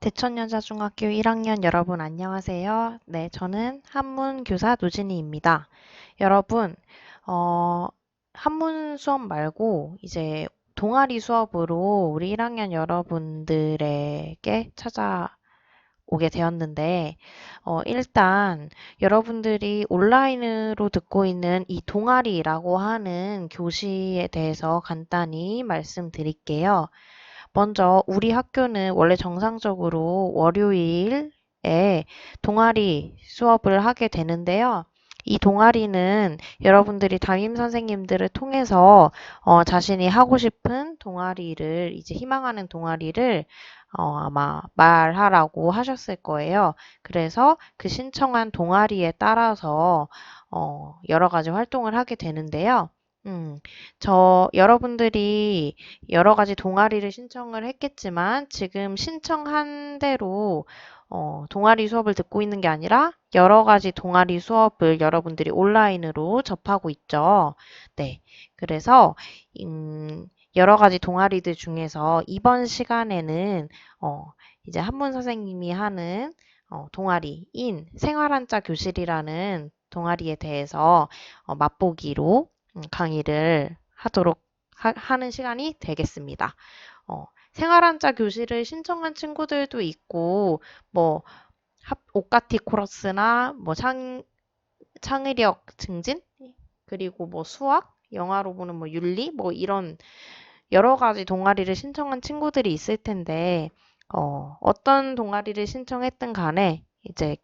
대천여자중학교 1학년 여러분 안녕하세요. 네, 저는 한문교사 노진희입니다. 여러분, 어, 한문 수업 말고 이제 동아리 수업으로 우리 1학년 여러분들에게 찾아오게 되었는데, 일단 여러분들이 온라인으로 듣고 있는 이 동아리라고 하는 교시에 대해서 간단히 말씀드릴게요. 먼저 우리 학교는 원래 정상적으로 월요일에 동아리 수업을 하게 되는데요. 이 동아리는 여러분들이 담임 선생님들을 통해서 자신이 하고 싶은 동아리를 이제 희망하는 동아리를 아마 말하라고 하셨을 거예요. 그래서 그 신청한 동아리에 따라서 여러 가지 활동을 하게 되는데요. 음, 여러분들이 여러 가지 동아리를 신청을 했겠지만 지금 신청한 대로 동아리 수업을 듣고 있는 게 아니라 여러 가지 동아리 수업을 여러분들이 온라인으로 접하고 있죠. 네. 그래서 여러 가지 동아리들 중에서 이번 시간에는 이제 한문 선생님이 하는 동아리인 생활한자 교실이라는 동아리에 대해서 맛보기로 강의를 하는 시간이 되겠습니다. 생활한자 교실을 신청한 친구들도 있고, 뭐, 오까티 코러스나, 뭐, 창의력 증진? 그리고 뭐, 수학? 영화로 보는 뭐, 윤리? 뭐, 이런 여러 가지 동아리를 신청한 친구들이 있을 텐데, 어떤 동아리를 신청했든 간에, 이제,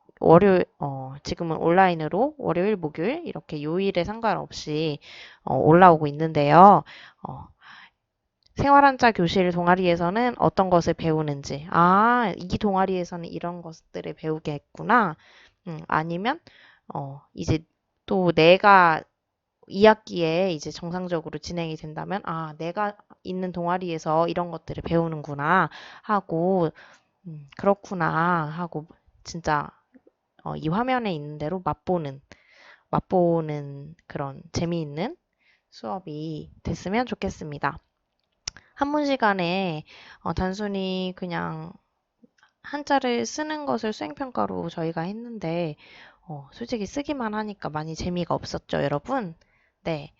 지금은 온라인으로 월요일, 목요일, 이렇게 요일에 상관없이, 올라오고 있는데요. 어, 생활한자 교실 동아리에서는 어떤 것을 배우는지, 이 동아리에서는 이런 것들을 배우겠구나. 아니면, 이제 또 내가 2학기에 이제 정상적으로 진행이 된다면, 내가 있는 동아리에서 이런 것들을 배우는구나 하고, 그렇구나 하고, 진짜, 이 화면에 있는 대로 맛보는 그런 재미있는 수업이 됐으면 좋겠습니다. 한문 시간에 단순히 그냥 한자를 쓰는 것을 수행평가로 저희가 했는데, 솔직히 쓰기만 하니까 많이 재미가 없었죠, 여러분? 네.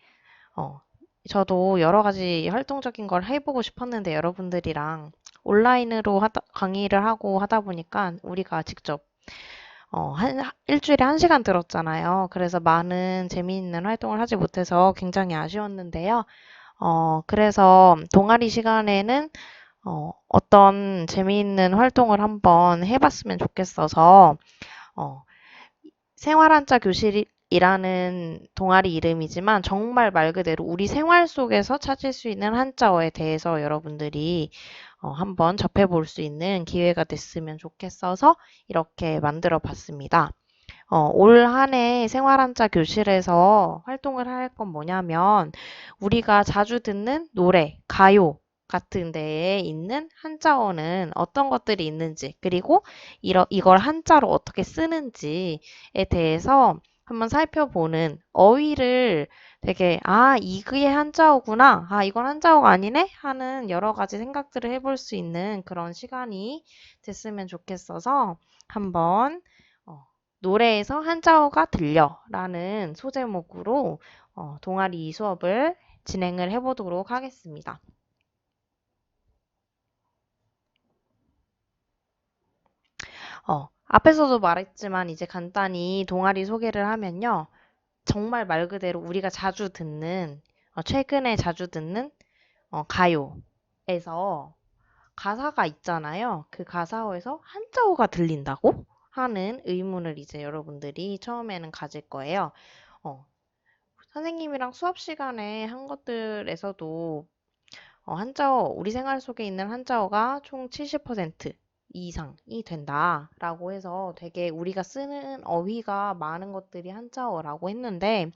어, 저도 여러 가지 활동적인 걸 해보고 싶었는데 여러분들이랑 온라인으로 강의를 하고 하다 보니까 우리가 직접 일주일에 1시간 들었잖아요. 그래서 많은 재미있는 활동을 하지 못해서 굉장히 아쉬웠는데요. 그래서 동아리 시간에는 어떤 재미있는 활동을 한번 해봤으면 좋겠어서 어, 생활한자 교실이라는 동아리 이름이지만 정말 말 그대로 우리 생활 속에서 찾을 수 있는 한자어에 대해서 여러분들이 한번 접해볼 수 있는 기회가 됐으면 좋겠어서 이렇게 만들어 봤습니다. 올 한 해 생활한자 교실에서 활동을 할 건 뭐냐면 우리가 자주 듣는 노래, 가요 같은 데에 있는 한자어는 어떤 것들이 있는지 그리고 이걸 한자로 어떻게 쓰는지에 대해서 한번 살펴보는 어휘를 되게 이게 한자어구나. 이건 한자어가 아니네 하는 여러 가지 생각들을 해볼 수 있는 그런 시간이 됐으면 좋겠어서 한번 노래에서 한자어가 들려라는 소제목으로 동아리 수업을 진행을 해보도록 하겠습니다. 앞에서도 말했지만 이제 간단히 동아리 소개를 하면요. 정말 말 그대로 우리가 자주 듣는, 최근에 자주 듣는 가요에서 가사가 있잖아요. 그 가사어에서 한자어가 들린다고 하는 의문을 이제 여러분들이 처음에는 가질 거예요. 어, 선생님이랑 수업 시간에 한 것들에서도 한자어, 우리 생활 속에 있는 한자어가 총 70% 이상이 된다라고 해서 되게 우리가 쓰는 어휘가 많은 것들이 한자어라고 했는데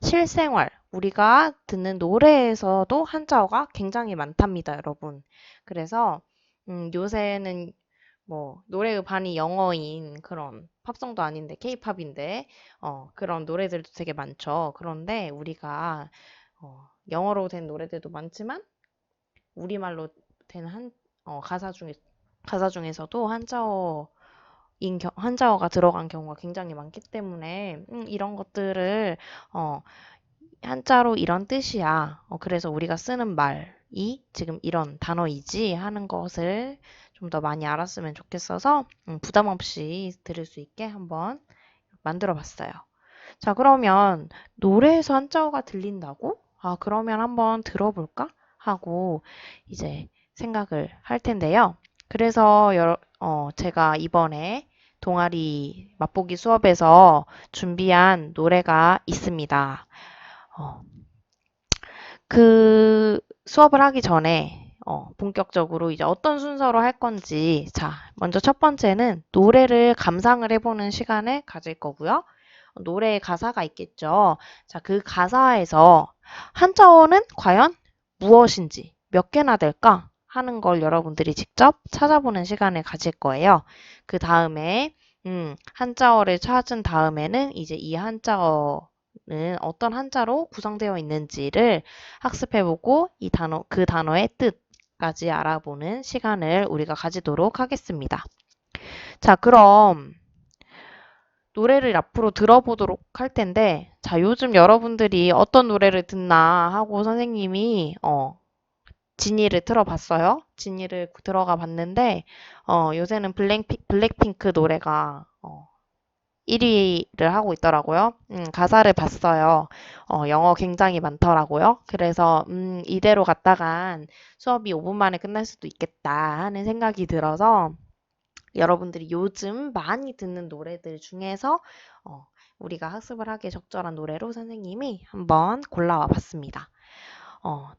실생활, 우리가 듣는 노래에서도 한자어가 굉장히 많답니다, 여러분. 그래서 요새는 뭐 노래의 반이 영어인 그런 팝송도 아닌데 케이팝인데 그런 노래들도 되게 많죠. 그런데 우리가 영어로 된 노래들도 많지만 우리말로 된 가사 중에 가사 중에서도 한자어가 들어간 경우가 굉장히 많기 때문에 이런 것들을 한자로 이런 뜻이야. 그래서 우리가 쓰는 말이 지금 이런 단어이지 하는 것을 좀 더 많이 알았으면 좋겠어서 부담 없이 들을 수 있게 한번 만들어 봤어요. 자, 그러면 노래에서 한자어가 들린다고? 아, 그러면 한번 들어볼까? 하고 이제 생각을 할 텐데요. 그래서 제가 이번에 동아리 맛보기 수업에서 준비한 노래가 있습니다. 그 수업을 하기 전에 본격적으로 이제 어떤 순서로 할 건지, 자, 먼저 첫 번째는 노래를 감상을 해보는 시간을 가질 거고요. 노래에 가사가 있겠죠. 자, 그 가사에서 한자어는 과연 무엇인지 몇 개나 될까 하는 걸 여러분들이 직접 찾아보는 시간을 가질 거예요. 그 다음에 한자어를 찾은 다음에는 이제 이 한자어는 어떤 한자로 구성되어 있는지를 학습해보고 그 단어의 뜻까지 알아보는 시간을 우리가 가지도록 하겠습니다. 자, 그럼 노래를 앞으로 들어보도록 할 텐데, 자, 요즘 여러분들이 어떤 노래를 듣나 하고 선생님이, 지니를 틀어봤어요. 지니를 들어가 봤는데, 요새는 블랙핑크 노래가, 1위를 하고 있더라고요. 가사를 봤어요. 영어 굉장히 많더라고요. 그래서, 이대로 갔다간 수업이 5분 만에 끝날 수도 있겠다 하는 생각이 들어서, 여러분들이 요즘 많이 듣는 노래들 중에서 우리가 학습을 하기에 적절한 노래로 선생님이 한번 골라와 봤습니다.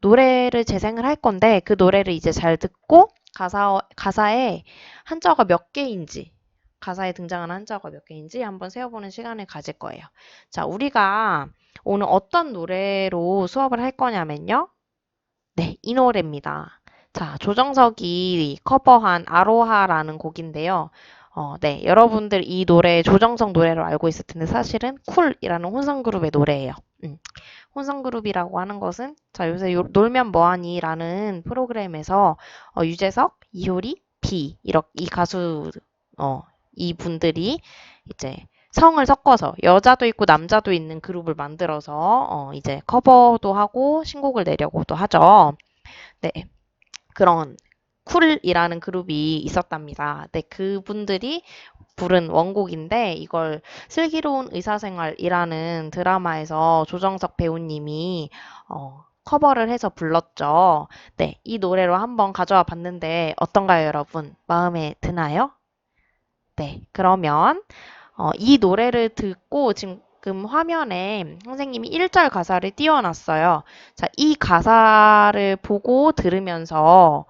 노래를 재생을 할 건데 그 노래를 이제 잘 듣고 가사에 한자어가 몇 개인지 가사에 등장하는 한자어가 몇 개인지 한번 세어보는 시간을 가질 거예요. 자, 우리가 오늘 어떤 노래로 수업을 할 거냐면요. 네, 이 노래입니다. 자, 조정석이 커버한 아로하라는 곡인데요. 네, 여러분들 이 노래 조정석 노래로 알고 있을 텐데 사실은 쿨이라는 혼성그룹의 노래예요. 혼성그룹이라고 하는 것은 자, 요새 놀면 뭐하니 라는 프로그램에서 유재석, 이효리, 비 이 가수 이 분들이 이제 성을 섞어서 여자도 있고 남자도 있는 그룹을 만들어서 이제 커버도 하고 신곡을 내려고도 하죠. 네, 그런 쿨이라는 그룹이 있었답니다. 네, 그분들이 부른 원곡인데 이걸 슬기로운 의사생활이라는 드라마에서 조정석 배우님이 커버를 해서 불렀죠. 네, 이 노래로 한번 가져와 봤는데 어떤가요, 여러분? 마음에 드나요? 네, 그러면 이 노래를 듣고 지금 화면에 선생님이 1절 가사를 띄워놨어요. 자, 이 가사를 보고 들으면서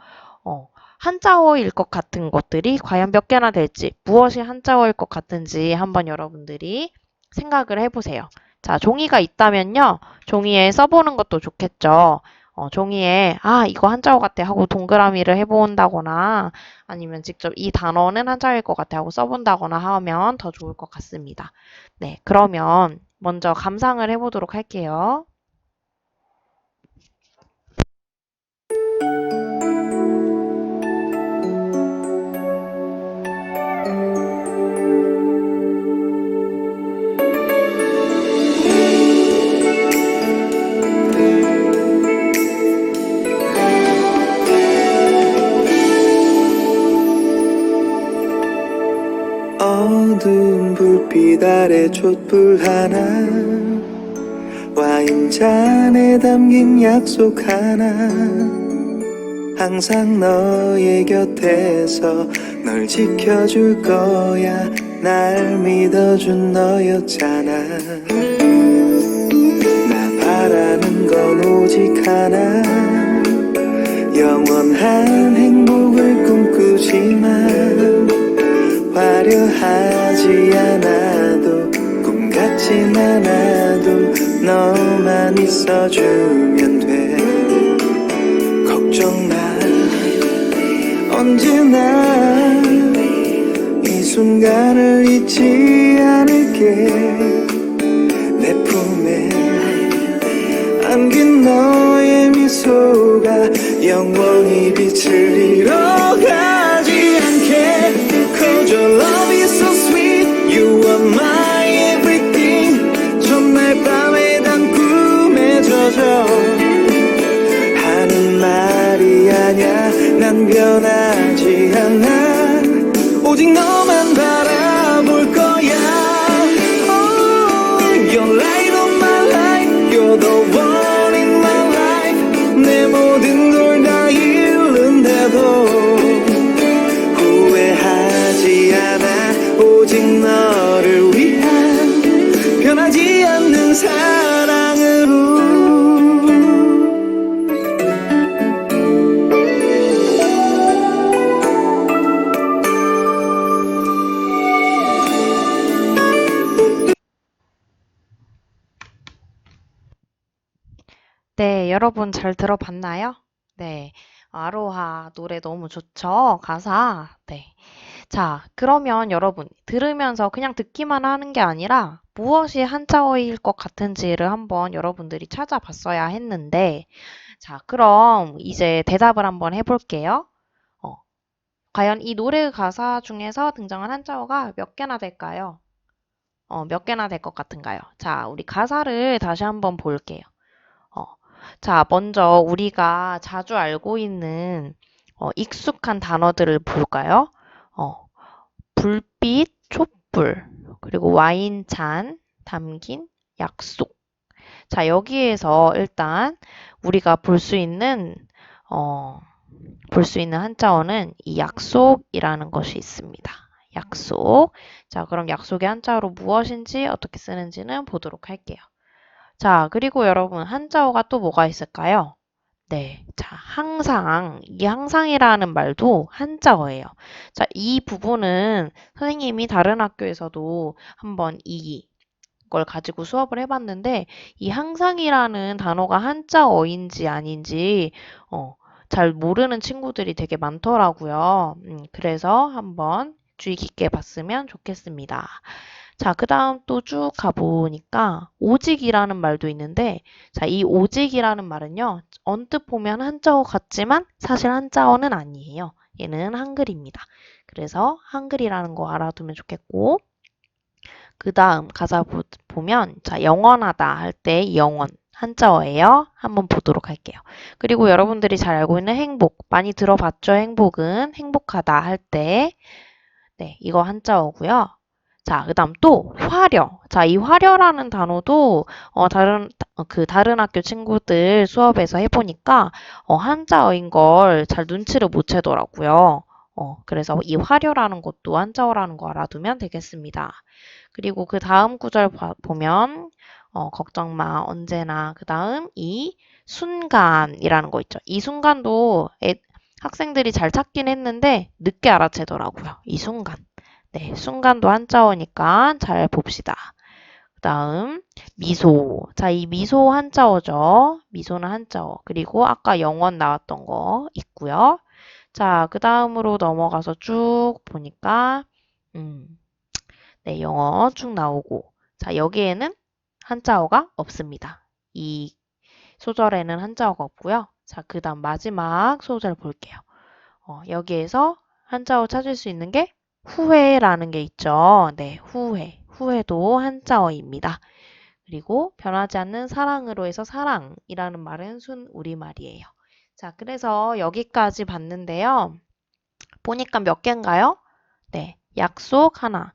한자어일 것 같은 것들이 과연 몇 개나 될지, 무엇이 한자어일 것 같은지 한번 여러분들이 생각을 해보세요. 자, 종이가 있다면요. 종이에 써보는 것도 좋겠죠. 종이에 이거 한자어 같아 하고 동그라미를 해본다거나 아니면 직접 이 단어는 한자어일 것 같아 하고 써본다거나 하면 더 좋을 것 같습니다. 네, 그러면 먼저 감상을 해보도록 할게요. 어두운 불빛 아래 촛불 하나 와인잔에 담긴 약속 하나 항상 너의 곁에서 널 지켜줄 거야 날 믿어준 너였잖아 나 바라는 건 오직 하나 영원한 행복을 꿈꾸지만 화려하지 않아도 꿈 같진 않아도 너만 있어주면 돼 걱정 마 언제나 이 순간을 잊지 않을게 내 품에 안긴 너의 미소가 영원히 빛을 잃어가지 않아 변하지 않아 오직 너만 바라볼 거야 oh, You're light of my life You're the one in my life 내 모든 걸 다 잃는데도 후회하지 않아 오직 너를 위한 변하지 않는 사랑으로 네, 여러분 잘 들어봤나요? 네, 아로하 노래 너무 좋죠? 가사. 네. 자, 그러면 여러분 들으면서 그냥 듣기만 하는 게 아니라 무엇이 한자어일 것 같은지를 한번 여러분들이 찾아봤어야 했는데, 자, 그럼 이제 대답을 한번 해볼게요. 과연 이 노래 가사 중에서 등장한 한자어가 몇 개나 될까요? 몇 개나 될 것 같은가요? 자, 우리 가사를 다시 한번 볼게요. 어, 자, 먼저 우리가 자주 알고 있는 익숙한 단어들을 볼까요? 어, 불빛, 촛불, 그리고 와인잔, 담긴, 약속. 자, 여기에서 일단 우리가 볼 수 있는 한자어는 이 약속이라는 것이 있습니다. 약속. 자, 그럼 약속의 한자어로 무엇인지 어떻게 쓰는지는 보도록 할게요. 자, 그리고 여러분 한자어가 또 뭐가 있을까요? 네, 자, 항상, 이 항상이라는 말도 한자어예요. 자, 이 부분은 선생님이 다른 학교에서도 한번 이걸 가지고 수업을 해봤는데, 이 항상이라는 단어가 한자어인지 아닌지, 잘 모르는 친구들이 되게 많더라고요. 그래서 한번 주의 깊게 봤으면 좋겠습니다. 자, 그 다음 또 쭉 가보니까 오직이라는 말도 있는데, 자, 이 오직이라는 말은요, 언뜻 보면 한자어 같지만 사실 한자어는 아니에요. 얘는 한글입니다. 그래서 한글이라는 거 알아두면 좋겠고, 그 다음 가사 보면, 자, 영원하다 할 때 영원. 한자어예요. 한번 보도록 할게요. 그리고 여러분들이 잘 알고 있는 행복. 많이 들어봤죠? 행복은 행복하다 할 때. 네, 이거 한자어고요. 자, 그 다음 또 화려. 자, 이 화려라는 단어도 다른 학교 친구들 수업에서 해보니까 한자어인 걸 잘 눈치를 못 채더라고요. 그래서 이 화려라는 것도 한자어라는 거 알아두면 되겠습니다. 그리고 그 다음 구절 보면 걱정 마 언제나 그 다음 이 순간이라는 거 있죠. 이 순간도 학생들이 잘 찾긴 했는데 늦게 알아채더라고요. 이 순간. 네, 순간도 한자어니까 잘 봅시다. 그 다음 미소. 자, 이 미소 한자어죠. 미소는 한자어. 그리고 아까 영원 나왔던 거 있고요. 자, 그 다음으로 넘어가서 쭉 보니까 네, 영어 쭉 나오고 자, 여기에는 한자어가 없습니다. 이 소절에는 한자어가 없고요. 자, 그 다음 마지막 소절 볼게요. 여기에서 한자어 찾을 수 있는 게 후회라는 게 있죠. 네, 후회. 후회도 한자어입니다. 그리고 변하지 않는 사랑으로 해서 사랑이라는 말은 순 우리말이에요. 자, 그래서 여기까지 봤는데요. 보니까 몇 개인가요? 네, 약속 하나,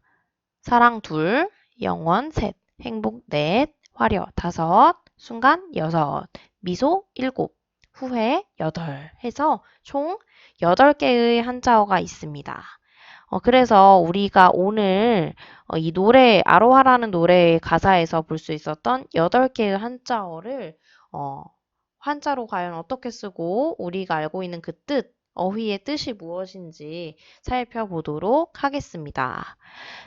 사랑 둘, 영원 셋, 행복 넷, 화려 다섯, 순간 여섯, 미소 일곱, 후회 여덟 해서 총 8개의 한자어가 있습니다. 그래서 우리가 오늘 이 노래, 아로하라는 노래의 가사에서 볼 수 있었던 8개의 한자어를 한자로 과연 어떻게 쓰고 우리가 알고 있는 그 뜻, 어휘의 뜻이 무엇인지 살펴보도록 하겠습니다.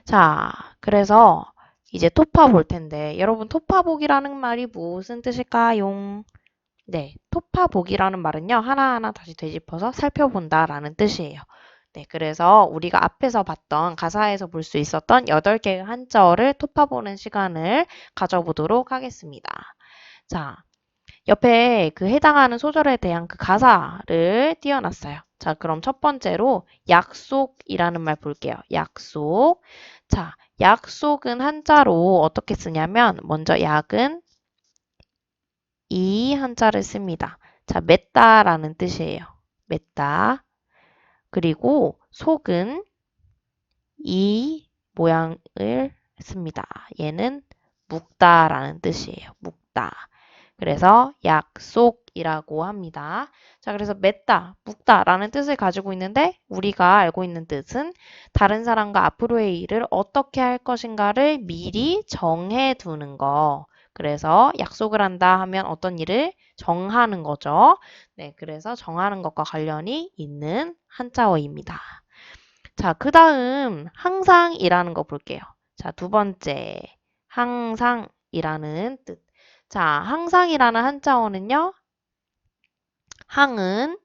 자, 그래서 이제 토파 볼 텐데 여러분 토파보기라는 말이 무슨 뜻일까요? 네, 토파보기라는 말은요. 하나하나 다시 되짚어서 살펴본다라는 뜻이에요. 네, 그래서 우리가 앞에서 봤던 가사에서 볼 수 있었던 8개의 한자어를 토파보는 시간을 가져보도록 하겠습니다. 자, 옆에 그 해당하는 소절에 대한 그 가사를 띄워놨어요. 자, 그럼 첫 번째로 약속이라는 말 볼게요. 약속. 자, 약속은 한자로 어떻게 쓰냐면 먼저 약은 이 한자를 씁니다. 자, 맺다라는 뜻이에요. 맺다. 그리고 속은 이 모양을 씁니다. 얘는 묵다라는 뜻이에요. 묵다. 그래서 약속이라고 합니다. 자, 그래서 맺다, 묵다라는 뜻을 가지고 있는데 우리가 알고 있는 뜻은 다른 사람과 앞으로의 일을 어떻게 할 것인가를 미리 정해 두는 거. 그래서 약속을 한다 하면 어떤 일을 정하는 거죠. 네, 그래서 정하는 것과 관련이 있는 한자어입니다. 자, 그 다음 항상이라는 거 볼게요. 자, 두 번째 항상이라는 뜻. 자, 항상이라는 한자어는요. 항은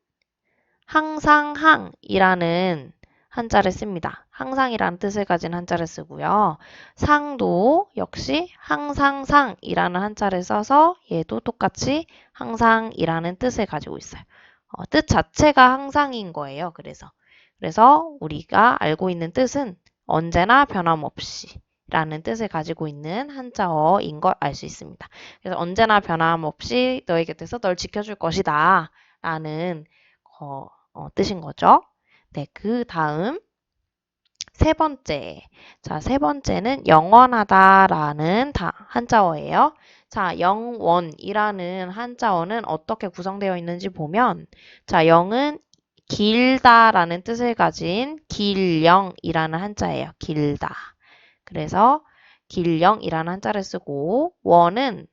항상항이라는 한자를 씁니다. 항상이라는 뜻을 가진 한자를 쓰고요. 상도 역시 항상상이라는 한자를 써서 얘도 똑같이 항상이라는 뜻을 가지고 있어요. 뜻 자체가 항상인 거예요. 그래서 우리가 알고 있는 뜻은 언제나 변함없이 라는 뜻을 가지고 있는 한자어인 걸 알 수 있습니다. 그래서 언제나 변함없이 너의 곁에서 널 지켜줄 것이다 라는 뜻인 거죠. 네, 그 다음 세 번째. 자, 세 번째는 영원하다라는 한자어예요. 자, 영원이라는 한자어는 어떻게 구성되어 있는지 보면 자, 영은 길다라는 뜻을 가진 길영이라는 한자예요. 길다. 그래서 길영이라는 한자를 쓰고 원은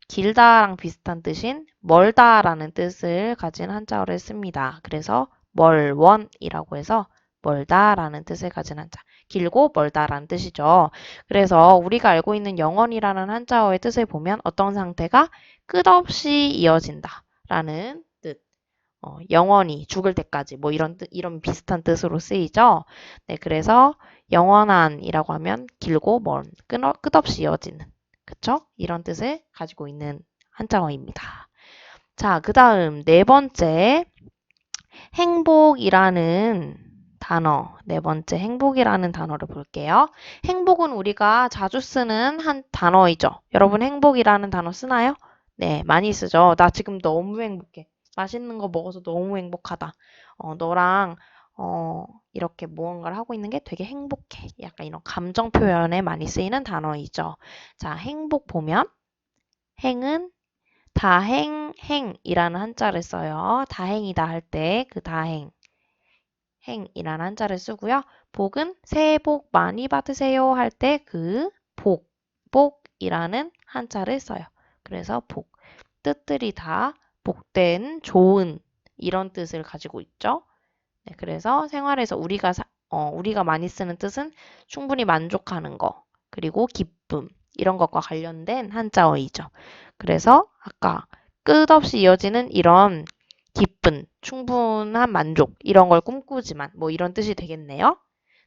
길다랑 비슷한 뜻인 멀다라는 뜻을 가진 한자어를 씁니다. 그래서 멀원이라고 해서 멀다라는 뜻을 가진 한자. 길고 멀다라는 뜻이죠. 그래서 우리가 알고 있는 영원이라는 한자어의 뜻을 보면 어떤 상태가 끝없이 이어진다라는 뜻. 영원히 죽을 때까지 뭐 이런 비슷한 뜻으로 쓰이죠. 네, 그래서 영원한이라고 하면 길고 먼, 끝없이 이어지는 그쵸? 이런 뜻을 가지고 있는 한자어입니다. 자, 그 다음 네 번째 행복이라는 단어, 네 번째 행복이라는 단어를 볼게요. 행복은 우리가 자주 쓰는 한 단어이죠. 여러분 행복이라는 단어 쓰나요? 네, 많이 쓰죠. 나 지금 너무 행복해. 맛있는 거 먹어서 너무 행복하다. 너랑 이렇게 무언가를 하고 있는 게 되게 행복해. 약간 이런 감정 표현에 많이 쓰이는 단어이죠. 자, 행복 보면 행은 다행행이라는 한자를 써요. 다행이다 할 때 그 다행 행이라는 한자를 쓰고요. 복은 새해 복 많이 받으세요 할 때 그 복이라는 한자를 써요. 그래서 뜻들이 다 복된, 좋은 이런 뜻을 가지고 있죠. 네, 그래서 생활에서 우리가 많이 쓰는 뜻은 충분히 만족하는 거, 그리고 기쁨 이런 것과 관련된 한자어이죠. 그래서 아까 끝없이 이어지는 이런 기쁜, 충분한 만족 이런 걸 꿈꾸지만 뭐 이런 뜻이 되겠네요.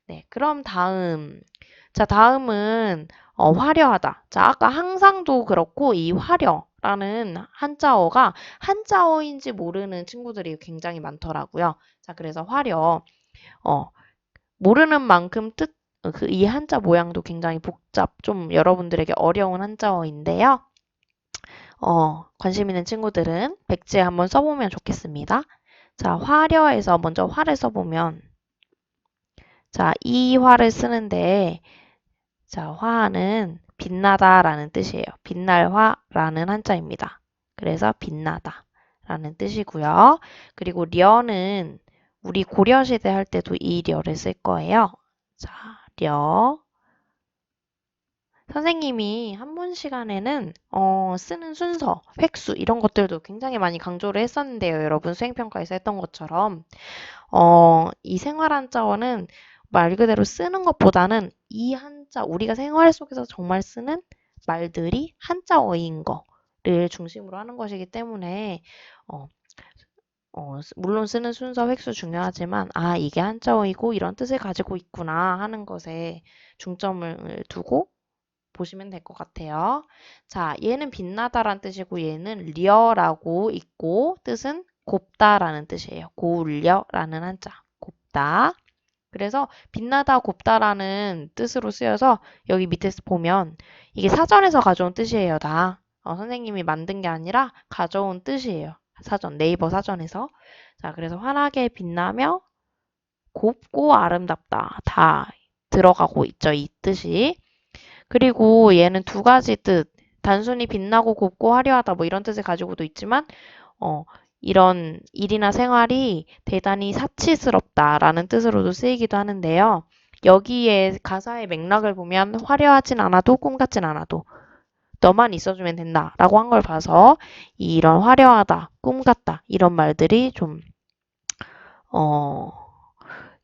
네, 그럼 다음은 화려하다. 자, 아까 항상도 그렇고 이 화려라는 한자어가 한자어인지 모르는 친구들이 굉장히 많더라고요. 자, 그래서 모르는 만큼 이 한자 모양도 굉장히 좀 여러분들에게 어려운 한자어인데요. 관심 있는 친구들은 백지에 한번 써보면 좋겠습니다. 자, 화려해서 먼저 화를 써보면 자, 이 화를 쓰는데 자, 화는 빛나다라는 뜻이에요. 빛날 화라는 한자입니다. 그래서 빛나다라는 뜻이고요. 그리고 려는 우리 고려시대 할 때도 이 려를 쓸 거예요. 자, 려. 선생님이 한문 시간에는 쓰는 순서, 획수 이런 것들도 굉장히 많이 강조를 했었는데요. 여러분 수행평가에서 했던 것처럼 이 생활 한자어는 말 그대로 쓰는 것보다는 이 한자, 우리가 생활 속에서 정말 쓰는 말들이 한자어인 거를 중심으로 하는 것이기 때문에 물론 쓰는 순서, 획수 중요하지만 이게 한자어이고 이런 뜻을 가지고 있구나 하는 것에 중점을 두고 보시면 될 것 같아요. 자, 얘는 빛나다라는 뜻이고 얘는 리어라고 있고 뜻은 곱다라는 뜻이에요. 고울려라는 한자. 곱다. 그래서 빛나다 곱다라는 뜻으로 쓰여서 여기 밑에 보면 이게 사전에서 가져온 뜻이에요. 다. 선생님이 만든 게 아니라 가져온 뜻이에요. 네이버 사전에서. 자, 그래서 환하게 빛나며 곱고 아름답다. 다 들어가고 있죠. 이 뜻이. 그리고 얘는 두 가지 뜻. 단순히 빛나고 곱고 화려하다 뭐 이런 뜻을 가지고도 있지만 어, 이런 일이나 생활이 대단히 사치스럽다라는 뜻으로도 쓰이기도 하는데요. 여기에 가사의 맥락을 보면 화려하진 않아도 꿈 같진 않아도 너만 있어주면 된다라고 한 걸 봐서 이런 화려하다, 꿈 같다 이런 말들이 좀 어,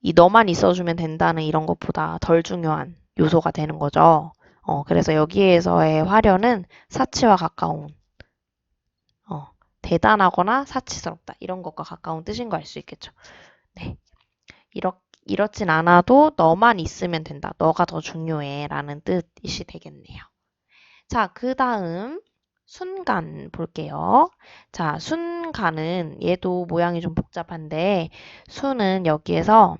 이 너만 있어주면 된다는 이런 것보다 덜 중요한 요소가 되는 거죠. 그래서 여기에서의 화려는 사치와 가까운 대단하거나 사치스럽다 이런 것과 가까운 뜻인 거 알 수 있겠죠. 네, 이렇진 않아도 너만 있으면 된다. 너가 더 중요해 라는 뜻이 되겠네요. 자, 그 다음 순간 볼게요. 자, 순간은 얘도 모양이 좀 복잡한데 순은 여기에서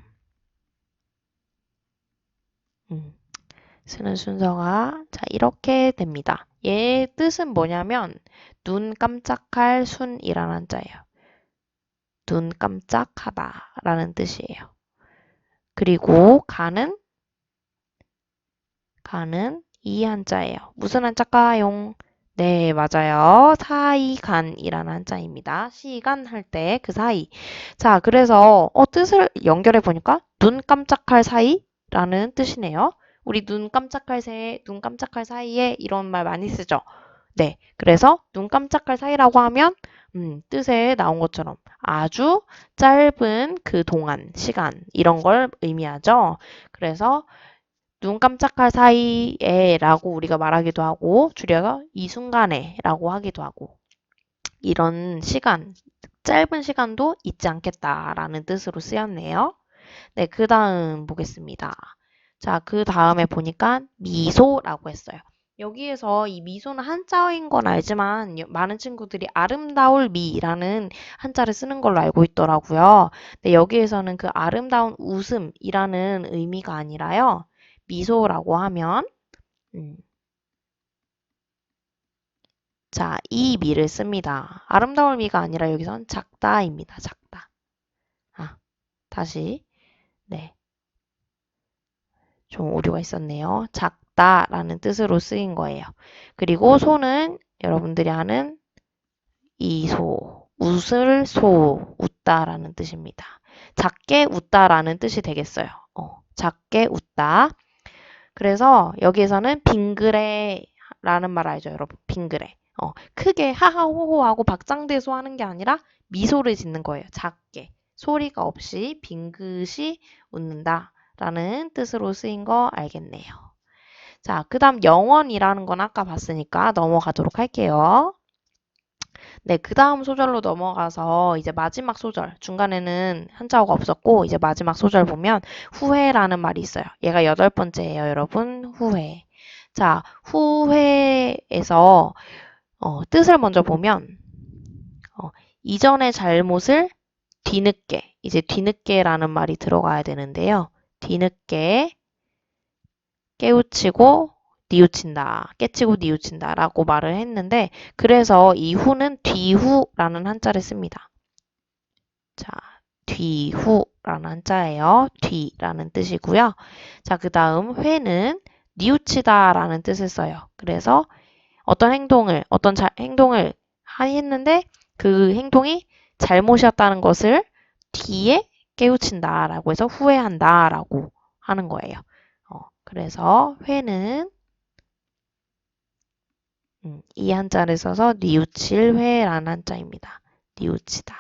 쓰는 순서가 자 이렇게 됩니다. 얘 뜻은 뭐냐면 눈 깜짝할 순이라는 한자예요. 눈 깜짝하다 라는 뜻이에요. 그리고 간은 이 한자예요. 무슨 한자일까요? 네, 맞아요. 사이간이라는 한자입니다. 시간 할 때 그 사이. 자, 그래서 뜻을 연결해 보니까 눈 깜짝할 사이라는 뜻이네요. 우리 눈 깜짝할 사이에 이런 말 많이 쓰죠. 네, 그래서 눈 깜짝할 사이라고 하면 뜻에 나온 것처럼 아주 짧은 그 동안, 시간 이런 걸 의미하죠. 그래서 눈 깜짝할 사이에 라고 우리가 말하기도 하고 줄여서 이 순간에 라고 하기도 하고 이런 시간, 짧은 시간도 잊지 않겠다라는 뜻으로 쓰였네요. 네, 그 다음 보겠습니다. 자, 그 다음에 보니까 미소라고 했어요. 여기에서 이 미소는 한자어인 건 알지만 많은 친구들이 아름다울 미라는 한자를 쓰는 걸로 알고 있더라고요. 근데 여기에서는 그 아름다운 웃음이라는 의미가 아니라요. 미소라고 하면 자, 이 미를 씁니다. 아름다울 미가 아니라 여기선 작다입니다. 작다. 다시 네, 좀 오류가 있었네요. 작다라는 뜻으로 쓰인 거예요. 그리고 소는 여러분들이 아는 이소, 웃을 소, 웃다라는 뜻입니다. 작게 웃다라는 뜻이 되겠어요. 작게 웃다. 그래서 여기에서는 빙그레라는 말 알죠, 여러분? 빙그레. 크게 하하호호하고 박장대소 하는 게 아니라 미소를 짓는 거예요. 작게. 소리가 없이 빙긋이 웃는다. 라는 뜻으로 쓰인 거 알겠네요. 자, 그 다음 영원이라는 건 아까 봤으니까 넘어가도록 할게요. 네, 그 다음 소절로 넘어가서 이제 마지막 소절, 중간에는 한자어가 없었고 이제 마지막 소절 보면 후회라는 말이 있어요. 얘가 8번째예요, 여러분. 후회. 자, 후회에서 뜻을 먼저 보면 이전의 잘못을 뒤늦게, 이제 뒤늦게라는 말이 들어가야 되는데요. 뒤늦게 깨우치고 뉘우친다. 깨치고 뉘우친다 라고 말을 했는데 그래서 이 후는 뒤후라는 한자를 씁니다. 자, 뒤후라는 한자예요. 뒤라는 뜻이고요. 자, 그 다음 회는 뉘우치다 라는 뜻을 써요. 그래서 어떤 행동을 했는데 그 행동이 잘못이었다는 것을 뒤에 깨우친다 라고 해서 후회한다 라고 하는 거예요. 그래서 회는 이 한자를 써서 뉘우칠 회라는 한자입니다. 뉘우치다.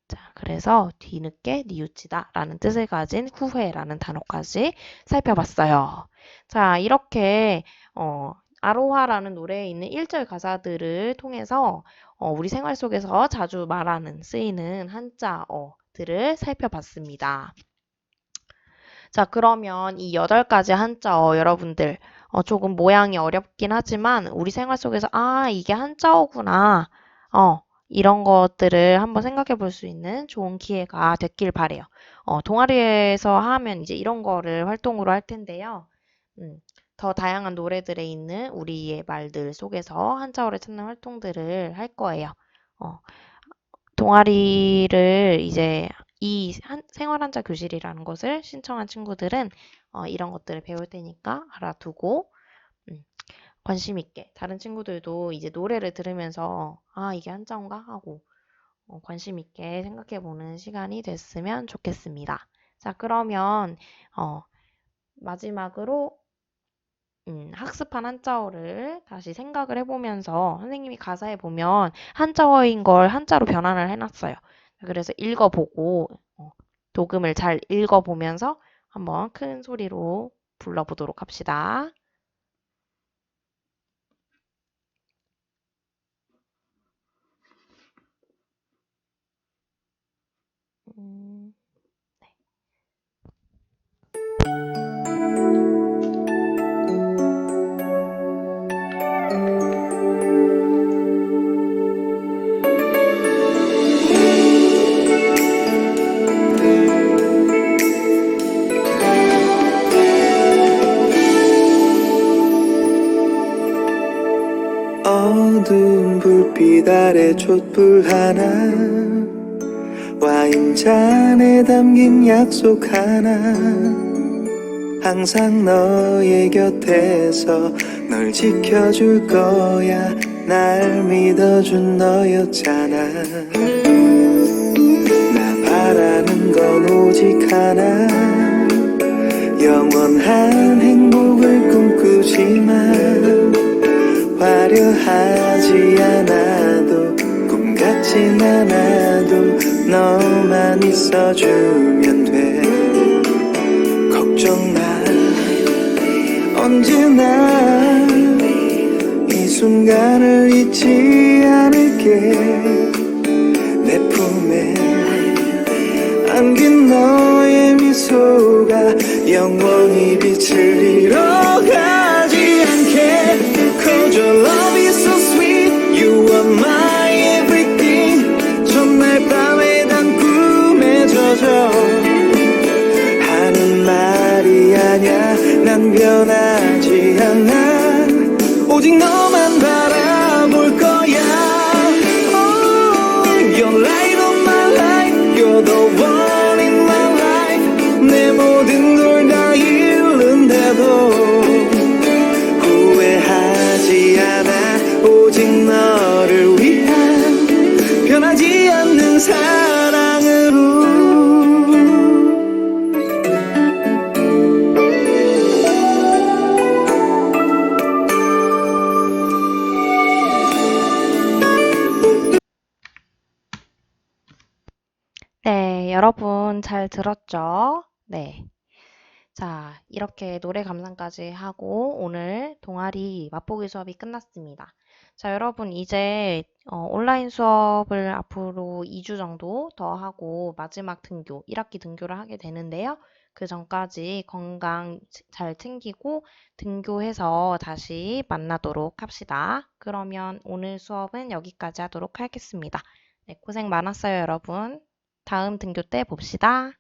자, 그래서 뒤늦게 뉘우치다 라는 뜻을 가진 후회라는 단어까지 살펴봤어요. 자, 이렇게 아로하라는 노래에 있는 1절 가사들을 통해서 우리 생활 속에서 자주 말하는 쓰이는 한자어들을 살펴봤습니다. 자, 그러면 이 8가지 한자어 여러분들 조금 모양이 어렵긴 하지만 우리 생활 속에서 이게 한자어구나. 이런 것들을 한번 생각해 볼 수 있는 좋은 기회가 됐길 바래요. 동아리에서 하면 이제 이런 거를 활동으로 할 텐데요. 더 다양한 노래들에 있는 우리의 말들 속에서 한자어를 찾는 활동들을 할 거예요. 동아리를 이제 생활 한자 교실이라는 것을 신청한 친구들은 이런 것들을 배울 테니까 알아두고 관심 있게 다른 친구들도 이제 노래를 들으면서 아, 이게 한자어인가 하고 관심 있게 생각해 보는 시간이 됐으면 좋겠습니다. 자, 그러면 마지막으로 학습한 한자어를 다시 생각을 해보면서 선생님이 가사에 보면 한자어인 걸 한자로 변환을 해놨어요. 그래서 읽어보고 녹음을 잘 읽어보면서 한번 큰 소리로 불러보도록 합시다. 음, 어두운 불빛 아래 촛불 하나 와인잔에 담긴 약속 하나 항상 너의 곁에서 널 지켜줄 거야 날 믿어준 너였잖아 나 바라는 건 오직 하나 영원한 행복을 꿈꾸지만 화려하지 않아도 꿈 같진 않아도 너만 있어주면 돼 걱정 마 언제나 이 순간을 잊지 않을게 내 품에 안긴 너의 미소가 영원히 빛을 잃어가지 않게 Cause your love is so sweet You are my everything 전날 밤에 단 꿈에 젖어 하는 말이 아냐 난 변하지 않아 오직 너만 바라볼 거야 oh, You're light of my life You're the one in my life 내 모든 걸 다 잃는데도 후회하지 않아 오직 너를 위한 변하지 않는 사랑으로 네, 여러분 잘 들었죠? 네. 자, 이렇게 노래 감상까지 하고 오늘 동아리 맛보기 수업이 끝났습니다. 자, 여러분 이제 온라인 수업을 앞으로 2주 정도 더 하고 마지막 등교, 1학기 등교를 하게 되는데요. 그 전까지 건강 잘 챙기고 등교해서 다시 만나도록 합시다. 그러면 오늘 수업은 여기까지 하도록 하겠습니다. 네, 고생 많았어요, 여러분. 다음 등교 때 봅시다.